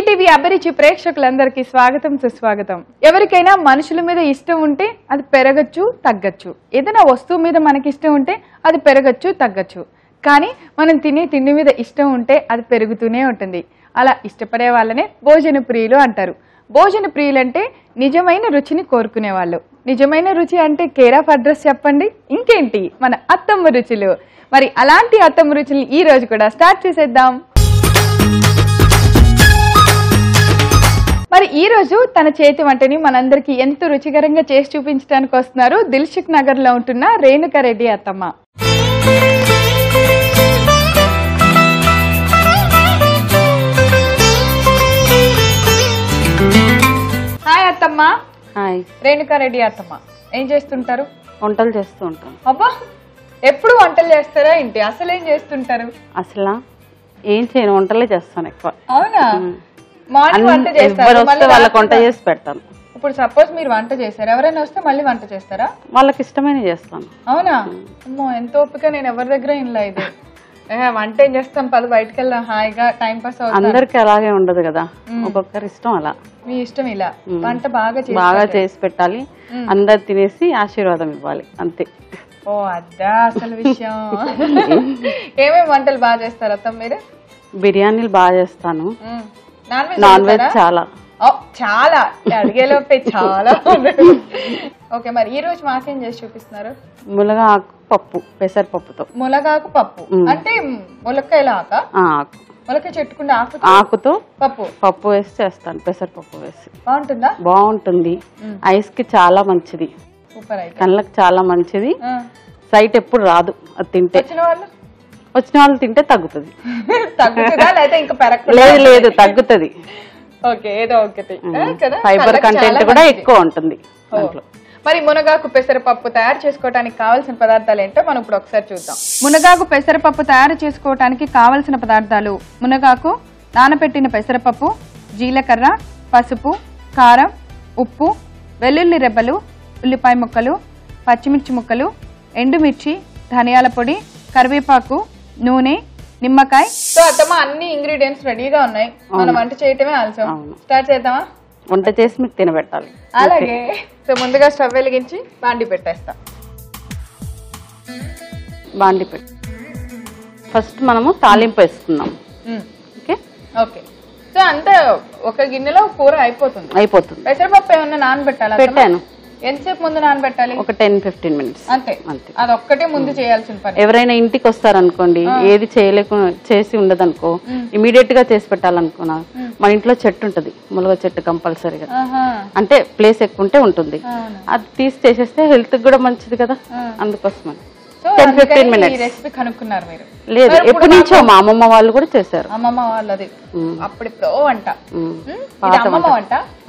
TV అభిరుచి ప్రేక్షకులందరికీ స్వాగతం సుస్వాగతం. ఎవరికైనా మనుషుల మీద ఇష్టం ఉంటే అది పెరగచ్చు తగ్గచ్చు. ఏదైనా వస్తువు మీద మనకి ఇష్టం ఉంటే అది పెరగచ్చు తగ్గచ్చు. కానీ మనం తినే తిండి మీద ఇష్టం ఉంటే అది పెరుగుతూనే ఉంటుంది. అలా ఇష్టపడే వాళ్ళనే భోజన ప్రియులు అంటారు. భోజన ప్రియులు అంటే నిజమైన రుచిని కోరుకునే వాళ్ళు. నిజమైన రుచి అంటే కేర్ ఆఫ్ అడ్రస్ చెప్పండి, ఇంకేంటి మన అత్తమ్మ రుచులు. మరి అలాంటి అత్తమ్మ రుచులు ఈ రోజు కూడా స్టార్ట్ చేసేద్దాం. మరి ఈ రోజు తన చేతి వంటని మనందరికి ఎంతో రుచికరంగా చేసి చూపించడానికి వస్తున్నారు దిల్సుఖ్ నగర్ లో ఉంటున్న రేణుకా రెడ్డి అత్తమ్మ. హాయ్ అత్తమ్మ. హాయ్. రేణుకా రెడ్డి అత్తమ్మ ఏం చేస్తుంటారు? వంటలు చేస్తూ ఉంటాం. అబ్బా, ఎప్పుడు వంటలు చేస్తారా ఏంటి? అసలు ఏం చేస్తుంటారు? అసలు ఏం చేయను, వంటలే చేస్తాను ఎక్కువ. అవునా? మార్నింగ్ వంట చేస్తారు, వాళ్ళకి వంట చేసి పెడతాను. ఇప్పుడు సపోజ్ మీరు వంట చేశారు, ఎవరైనా వస్తే మళ్ళీ వంట చేస్తారా? వాళ్ళకి ఇష్టమైన చేస్తాను. అవునా? అమ్మో, ఎంత ఓపిక. నేను ఎవరి దగ్గర ఇలా ఇది వంట ఏం చేస్తాం, పది బయటకు వెళ్దాం హాయిగా టైం పాస్ అవుతుంది. అందరికి అలాగే ఉండదు కదా, ఒక్కొక్కరి ఇష్టం అలా. మీ ఇష్టం ఇలా వంట బాగా చేసి పెట్టాలి, అందరు తినేసి ఆశీర్వాదం ఇవ్వాలి, అంతే. ఓ అద్దా అసలు విషయం. ఏమేమి వంటలు బాగా చేస్తారు అత్త మీరు? బిర్యానీలు బాగా చేస్తాను. నాన్ వెజ్ చాలా చాలా అడిగేలోపే చాలా. ఓకే, మరి ఈ రోజు మాకేం చేసి చూపిస్తున్నారు? మునగాకు పప్పు, పెసరపప్పుతో. మునగాకు పప్పు అంటే ములక్కాయల ఆకు? ములక్కాయ చెట్టుకుండా ఆకుతో పప్పు వేసి చేస్తాను, పెసరపప్పు వేసి. బాగుంటుందా? బాగుంటుంది. ఐస్ కి చాలా మంచిది, కళ్ళకి చాలా మంచిది. సైట్ ఎప్పుడు రాదు అది తింటే. వచ్చిన వాళ్ళు తింటే తగ్గుతుంది. లేదు తగ్గుతుంది. ఫైబర్ కంటెంట్ కూడా ఎక్కువ ఉంటుంది దాంట్లో. మరి మునగాకు పెసరపప్పు తయారు చేసుకోవడానికి కావాల్సిన పదార్థాలు ఏంటో మనం ఇప్పుడు ఒకసారి చూద్దాం. మునగాకు పెసరపప్పు తయారు చేసుకోవడానికి కావలసిన పదార్థాలు: మునగాకు, నానబెట్టిన పెసరపప్పు, జీలకర్ర, పసుపు, కారం, ఉప్పు, వెల్లుల్లి రెబ్బలు, ఉల్లిపాయ ముక్కలు, పచ్చిమిర్చి ముక్కలు, ఎండుమిర్చి, ధనియాల పొడి, కరివేపాకు, నూనె, నిమ్మకాయ. సో అత్తమ్మ అన్ని ఇంగ్రీడియంట్స్ రెడీగా ఉన్నాయి, మనం వంట చేయటమే ఆలస్యం. స్టార్ట్ చేద్దామా? వంట చేసి మీకు తినబెట్టాలి. అలాగే. సో ముందుగా స్టవ్ వెలిగించి బాండి పెట్టేస్తాం. బాండి పెట్టి ఫస్ట్ మనము తాలింపు వేసుకుందాం. Okay okay. సో అంతా ఒక గిన్నెలో కూర అయిపోతుంది. పెసరపప్పు ఏమన్నా నానబెట్టాలా? పెట్టాను. ఎంతసేపు ముందు నానబెట్టాలి? ఒక 10-15 minutes అంతే. అదొక్కటే ముందు చేయాల్సిన పని. ఎవరైనా ఇంటికి వస్తారనుకోండి, ఏది చేసి ఉండదనుకో, ఇమీడియట్ గా చేసి పెట్టాలనుకున్నా, మన ఇంట్లో చెట్టు ఉంటది, ములగ చెట్టు కంపల్సరీగా. అంటే ప్లేస్ ఎక్కువ ఉంటే ఉంటుంది, అది తీసి చేసేస్తే హెల్త్ కూడా మంచిది కదా, అందుకోసం 10-15 minutes. రెసిపీ కనుక్కున్నారు మీరు? లేదు, ఎప్పటి నుంచో మా అమ్మమ్మ వాళ్ళు కూడా చేశారు. అమ్మమ్మ వాళ్ళది అప్పుడిప్పుడు వంట.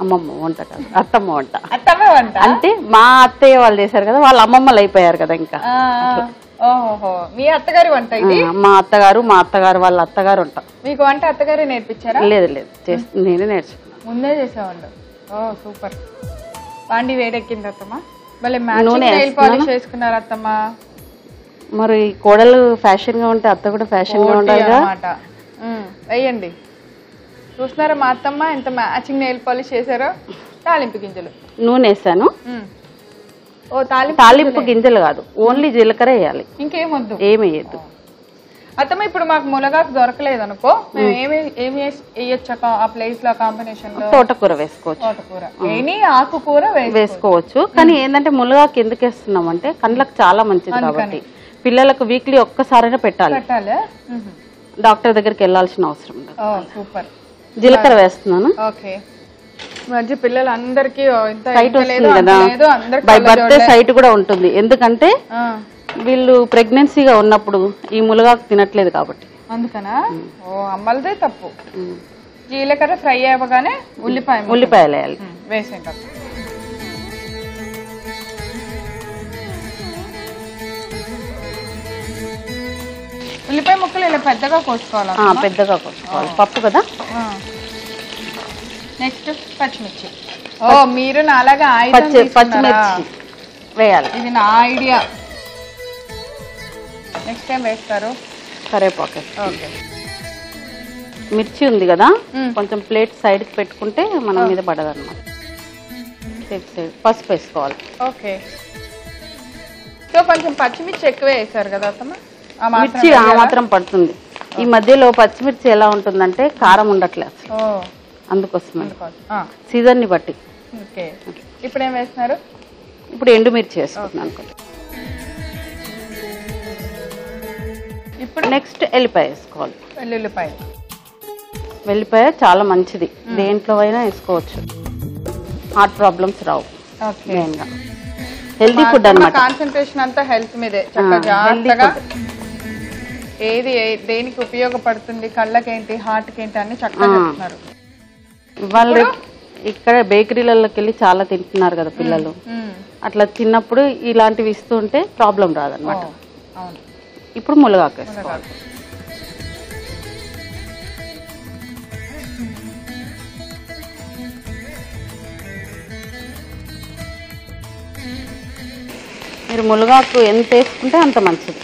అమ్మమ్మ వంట కాదు, అత్తమ్మ వంట. అత్తమ్మ వంట అంటే మా అత్తయ్య వాళ్ళు చేశారు కదా, వాళ్ళ అమ్మమ్మలు అయిపోయారు కదా ఇంకా. ఓహో, మీ అత్తగారి వంట ఇది? మా అత్తగారు వాళ్ళ అత్తగారు వంట. మీకు వంట అత్తగారే నేర్పించారా? లేదు నేనే నేర్చుకున్నాను. ముందే చేసేవాళ్ళు. ఓ సూపర్. పాండి వేడెక్కింది అత్తమ్మ. మళ్ళీ నెయిల్ పాలిష్ వేసుకున్నారు అత్తమ్మ. మరి కోడలు ఫ్యాషన్ గా ఉంటే అత్త కూడా ఫ్యాషన్ గా ఉండాలి అన్నమాట. వేయండి. చూస్తున్నారా మా అత్తమ్మ ఎంత మ్యాచింగ్ నెయిల్ పాలిష్ చేశారో. తాలింపు గింజలు నూనె వేసాను. ఓ తాలింపు గింజలు కాదు, ఓన్లీ జీలకర్ర వేయాలి, ఇంకేమొద్దు, ఏమి వేయద్దు. అత్తమ్మ ఇప్పుడు మాకు మునగాకు దొరకలేదు అనుకో, మేము ఏమి వేయొచ్చు ఆ ప్లేస్ లో కాంబినేషన్ లో? తోటకూర వేసుకోవచ్చు. తోటకూర ఎనీ ఆకుకూర వేసుకోవచ్చు. కానీ ఏంటంటే మునగాకు ఎందుకు వేస్తున్నాం అంటే కళ్ళకి చాలా మంచిది కాబట్టి పిల్లలకు వీక్లీ ఒక్కసారైనా పెట్టాలి. డాక్టర్ దగ్గరికి వెళ్ళాల్సిన అవసరం ఉండదు. సూపర్. జీలకర్ర వేస్తున్నాను. ఓకే. మధ్య పిల్లలందరికీ సైట్ వస్తుంది కదా, బై బర్త్ సైట్ కూడా ఉంటుంది. ఎందుకంటే వీళ్ళు ప్రెగ్నెన్సీగా ఉన్నప్పుడు ఈ మునగాకు తినట్లేదు కాబట్టి. అందుకనా? ఓ అమ్మలదే తప్పు. జీలకర్ర ఫ్రై అవ్వగానే ఉల్లిపాయలు వేయాలి. వేసేట ఉల్లిపాయ ముక్కలు ఇలా పెద్దగా కోసుకోవాలి. పెద్దగా కోసుకోవాలి, పప్పు కదా. నెక్స్ట్ పచ్చిమిర్చి. ఓ మీరు నాలాగా పచ్చిమిర్చి వేయాలి, ఇది నా ఐడియా. నెక్స్ట్ టైం వేస్తారు. కరివేపాకు. ఓకే. మిర్చి ఉంది కదా, కొంచెం ప్లేట్ సైడ్ కి పెట్టుకుంటే మన మీద పడదన్నమాట. పసుపు వేసుకోవాలి. ఓకే. సో కొంచెం పచ్చిమిర్చి ఎక్కువే వేసారు కదా అత్తమ్మ? మిర్చి ఆ మాత్రం పడుతుంది. ఈ మధ్యలో పచ్చిమిర్చి ఎలా ఉంటుందంటే కారం ఉండట్లేదు, అందుకోసం సీజన్ ని బట్టి. ఇప్పుడు ఏం వేస్తున్నారు? ఇప్పుడు ఎండుమిర్చి వేసుకుంటున్నాను. ఇప్పుడు నెక్స్ట్ ఎల్లిపాయ వేసుకోవాలి. వెల్లిపాయ చాలా మంచిది, దేంట్లో అయినా వేసుకోవచ్చు, హార్ట్ ప్రాబ్లమ్స్ రావు. హెల్తీ ఫుడ్ అన్నమాట. కాన్సంట్రేషన్ అంతా హెల్త్ మీదే. జాగ్రత్తగా ఏది దేనికి ఉపయోగపడుతుంది, కళ్ళకేంటి హార్ట్ కి ఏంటి అన్ని చక్కగా చెప్తున్నారు. వాళ్ళు ఇక్కడ బేకరీలలోకి వెళ్ళి చాలా తింటున్నారు కదా పిల్లలు, అట్లా తిన్నప్పుడు ఇలాంటివి ఇస్తూ ఉంటే ప్రాబ్లం రాదన్నమాట. ఇప్పుడు మునగాకు వేసుకోవాలి. మీరు మునగాకు ఎంత వేసుకుంటే అంత మంచిది.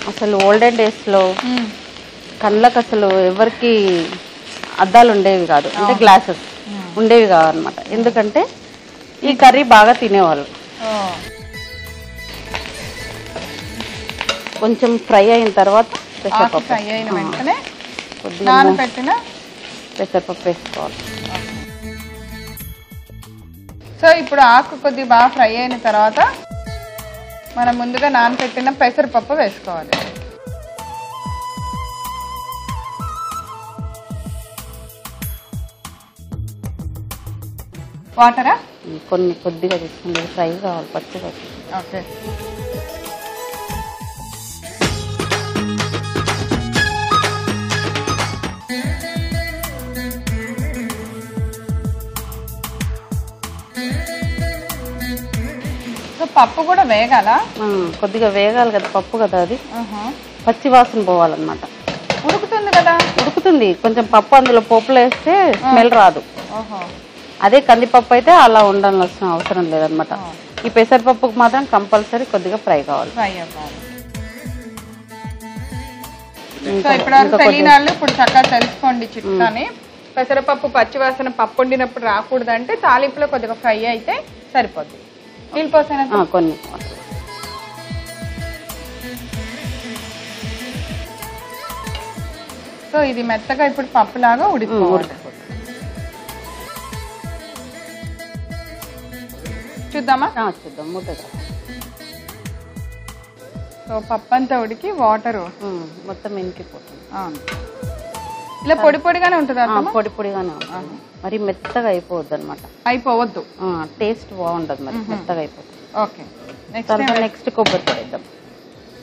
అసలు ఓల్డెన్ డేస్లో కళ్ళకు అసలు ఎవరికి అద్దాలు ఉండేవి కాదు, అంటే గ్లాసెస్ ఉండేవి కావన్నమాట. ఎందుకంటే ఈ కర్రీ బాగా తినేవాళ్ళు. కొంచెం ఫ్రై అయిన తర్వాత పెసరపప్పు వేసుకోవాలి. సో ఇప్పుడు ఆకు కొద్దిగా బాగా ఫ్రై అయిన తర్వాత మనం ముందుగా నానబెట్టిన పెసరపప్పు వేసుకోవాలి. వాటరా? కొన్ని కొద్దిగా తీసుకుంది, ఫ్రై కావాలి, పచ్చిగా. ఓకే. పప్పు కూడా వేగాల? కొద్దిగా వేగాలి కదా, పప్పు కదా అది, పచ్చి వాసన పోవాలన్నమాట. ఉడుకుతుంది కదా? ఉడుకుతుంది. కొంచెం పప్పు అందులో పోపులో వేస్తే స్మెల్ రాదు. అదే కందిపప్పు అయితే అలా ఉండాల్సిన అవసరం లేదనమాట. ఈ పెసరపప్పుకు మాత్రం కంపల్సరీ కొద్దిగా ఫ్రై కావాలి. సో ఇప్పుడు తెలియనాళ్ళు ఇప్పుడు చక్కగా తెలుసుకోండి చిట్కాని. పెసరపప్పు పచ్చివాసన పప్పు వండినప్పుడు రాకూడదంటే తాలింపులో కొద్దిగా ఫ్రై అయితే సరిపోద్ది. నీళ్ళు పోసాను కొన్ని. సో ఇది మెత్తగా ఇప్పుడు పప్పులాగా ఉడికిపోవాలి. చూద్దామా? చూద్దాం. ముద్దగా సో పప్పు అంతా ఉడికి వాటర్ మొత్తం ఇంకిపోతుంది. ఇలా పొడి పొడిగానే ఉంటుంది? పొడి పొడిగానే ఉంటుంది, మరి మెత్తగా అయిపోవద్దు అనమాట. అయిపోవద్దు, టేస్ట్ బాగుంటది, మరి మెత్తగా అయిపోతుంది. ఓకే. నెక్స్ట్ కొబ్బరి పొడి వేద్దాం.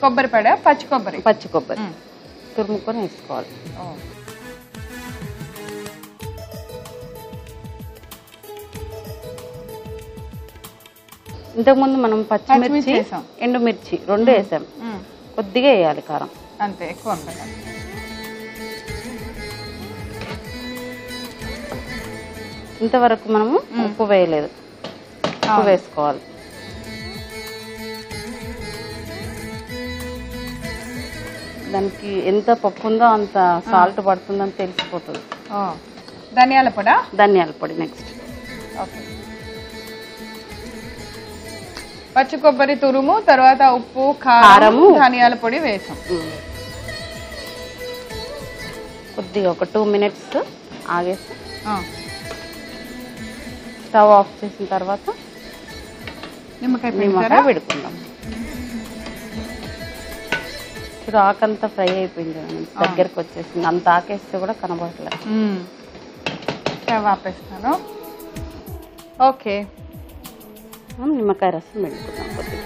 కొబ్బరి పొడి? పచ్చి కొబ్బరి? పచ్చి కొబ్బరి తురుముకొని వేసుకోవాలి. ఇంతకుముందు మనం పచ్చిమిర్చి ఎండుమిర్చి రెండు వేసాం, కొద్దిగా వేయాలి కారం అంతే, ఎక్కువ. ఇంతవరకు మనము ఉప్పు వేయలేదు, ఉప్పు వేసుకోవాలి. దానికి ఎంత పప్పు ఉందో అంత సాల్ట్ పడుతుందని తెలిసిపోతుంది. ధనియాల పొడి? ధనియాల పొడి నెక్స్ట్. పచ్చి కొబ్బరి తురుము, తర్వాత ఉప్పు, కారము, ధనియాల పొడి వేసాం. కొద్దిగా ఒక 2 minutes ఆగేసి స్టవ్ ఆఫ్ చేసిన తర్వాత నిమ్మకాయ పెట్టుకుందాం. ఇప్పుడు ఆకంతా ఫ్రై అయిపోయింది, దగ్గరకు వచ్చేసింది. అంత ఆకేస్తే కూడా కనబడట్లేదు. స్టవ్ ఆపేస్తాను. ఓకే. నిమ్మకాయ రసం పెట్టుకుందాం కొద్దిగా.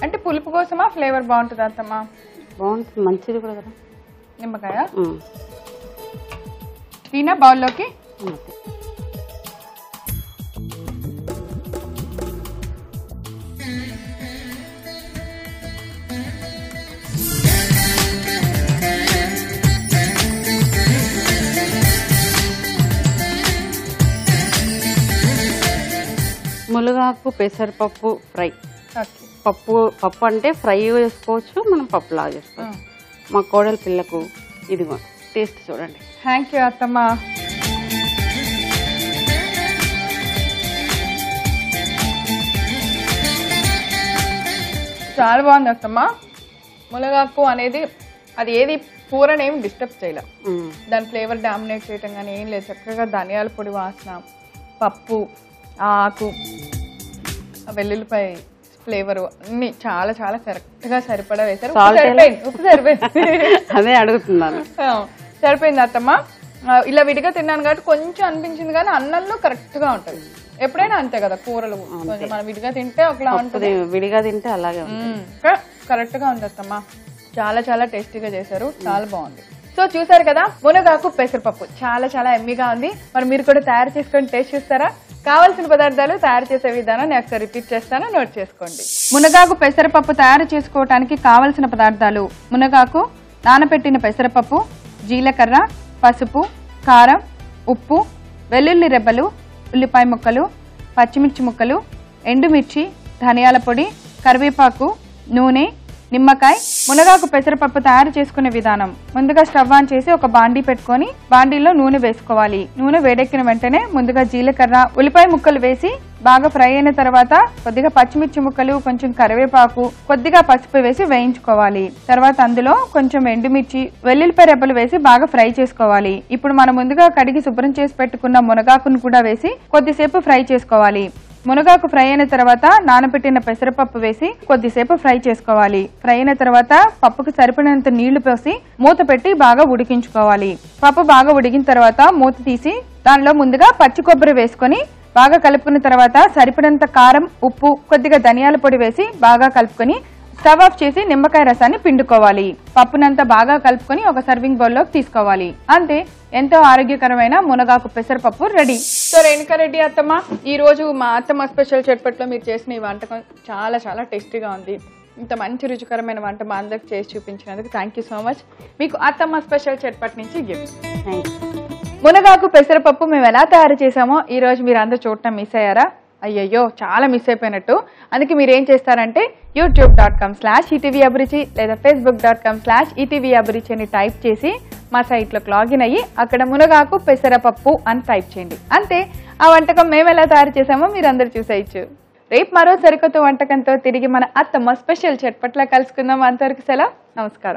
అంటే పులుపు కోసమా, ఫ్లేవర్ బాగుంటుంది అత్తమ్మా? బాగుంటుంది, మంచిది కూడా కదా నిమ్మకాయ. తీనా బౌల్లోకి? మునగాకు పెసరపప్పు ఫ్రై. పప్పు అంటే ఫ్రై చేసుకోవచ్చు, మనం పప్పులాగా చేసుకోవచ్చు. మా కోడలి పిల్లకు ఇదిగో టేస్ట్ చూడండి. థ్యాంక్ యూ అత్తమ్మ. చాలా బాగుంది అత్తమ్మ. మునగాకు అనేది అది ఏది కూరని ఏమి డిస్టర్బ్ చేయలేదు. దాని ఫ్లేవర్ డామినేట్ చేయటం కానీ ఏం లేదు. చక్కగా ధనియాల పొడి వాసన, పప్పు, ఆకు, వెల్లుల్లిపాయ ఫ్లేవర్ అన్ని చాలా చాలా కరెక్ట్ గా సరిపడా వేశారు. ఉప్పు సరిపోయింది. అదే అడుగుతున్నాను. సరిపోయింది అత్తమ్మ. ఇలా విడిగా తిన్నాను కాబట్టి కొంచెం అనిపించింది, కానీ అన్నంలో కరెక్ట్ గా ఉంటది. ఎప్పుడైనా అంతే కదా కూరలు, కొంచెం మనం విడిగా తింటే ఒకలా ఉంటుంది, విడిగా తింటే అలాగే కరెక్ట్ గా ఉంది అత్తమ్మ. చాలా చాలా టేస్టీగా చేశారు, చాలా బాగుంది. సో చూసారు కదా మునగాకు పెసరపప్పు చాలా చాలా ఎమ్మీగా ఉంది. మరి మీరు కూడా తయారు చేసుకొని టేస్ట్ చేస్తారా? కావాల్సిన పదార్థాలు, తయారు చేసే విధానం నేను ఒకసారి రిపీట్ చేస్తాను, నోట్ చేసుకోండి. మునగాకు పెసరపప్పు తయారు చేసుకోవడానికి కావలసిన పదార్థాలు: మునగాకు, నానబెట్టిన పెసరపప్పు, జీలకర్ర, పసుపు, కారం, ఉప్పు, వెల్లుల్లి రెబ్బలు, ఉల్లిపాయ ముక్కలు, పచ్చిమిర్చి ముక్కలు, ఎండుమిర్చి, ధనియాల పొడి, కరివేపాకు, నూనె, నిమ్మకాయ. మునగాకు పెసరపప్పు తయారు చేసుకునే విధానం: ముందుగా స్టవ్ ఆన్ చేసి ఒక బాండీ పెట్టుకొని బాండీలో నూనె వేసుకోవాలి. నూనె వేడెక్కిన వెంటనే ముందుగా జీలకర్ర, ఉల్లిపాయ ముక్కలు వేసి బాగా ఫ్రై అయిన తర్వాత కొద్దిగా పచ్చిమిర్చి ముక్కలు, కొంచెం కరివేపాకు, కొద్దిగా పసుపు వేసి వేయించుకోవాలి. తర్వాత అందులో కొంచెం ఎండుమిర్చి, వెల్లుల్లిపాయ రెబ్బలు వేసి బాగా ఫ్రై చేసుకోవాలి. ఇప్పుడు మనం ముందుగా కడిగి శుభ్రం చేసి పెట్టుకున్న మునగాకును కూడా వేసి కొద్దిసేపు ఫ్రై చేసుకోవాలి. మునగాకు ఫ్రై అయిన తర్వాత నానబెట్టిన పెసరపప్పు వేసి కొద్దిసేపు ఫ్రై చేసుకోవాలి. ఫ్రై అయిన తర్వాత పప్పుకు సరిపడినంత నీళ్లు పోసి మూత పెట్టి బాగా ఉడికించుకోవాలి. పప్పు బాగా ఉడికిన తర్వాత మూత తీసి దానిలో ముందుగా పచ్చి కొబ్బరి వేసుకొని బాగా కలుపుకున్న తర్వాత సరిపడినంత కారం, ఉప్పు, కొద్దిగా ధనియాల పొడి వేసి బాగా కలుపుకొని స్టవ్ ఆఫ్ చేసి నిమ్మకాయ రసాన్ని పిండుకోవాలి. పప్పునంతా బాగా కలుపుకొని ఒక సర్వింగ్ బౌల్లోకి తీసుకోవాలి. అంతే, ఎంతో ఆరోగ్యకరమైన మునగాకు పెసరపప్పు రెడీ. సో రేణుకా రెడ్డి అత్తమ్మ, ఈ రోజు మా అత్తమ్మ స్పెషల్ చట్పట్లో మీరు చేసిన ఈ వంటకం చాలా చాలా టేస్టీగా ఉంది. ఇంత మంచి రుచికరమైన వంట మా అందరికి చేసి చూపించినందుకు థ్యాంక్ యూ సో మచ్. మీకు అత్తమ్మ స్పెషల్ చట్పట్ నుంచి గిఫ్ట్. మునగాకు పెసరపప్పు మేము ఎలా తయారు చేసామో ఈ రోజు మీరు అందరూ చూడటం మిస్ అయ్యారా? అయ్యయ్యో, చాలా మిస్ అయిపోయినట్టు. అందుకే మీరు ఏం చేస్తారంటే youtube.com/etvabruchi లేదా facebook.com/etvabruchi అని టైప్ చేసి మా సైట్లోకి లాగిన్ అయ్యి అక్కడ మునగాకు పెసరపప్పు అని టైప్ చేయండి. అంతే, ఆ వంటకం మేము ఎలా తయారు చేసామో మీరు అందరు చూసేయచ్చు. రేపు మరో సరికొత్త వంటకంతో తిరిగి మన అత్తమ్మ స్పెషల్ చట్పట్లా కలుసుకుందాం. అంతవరకు సెలవు, నమస్కారం.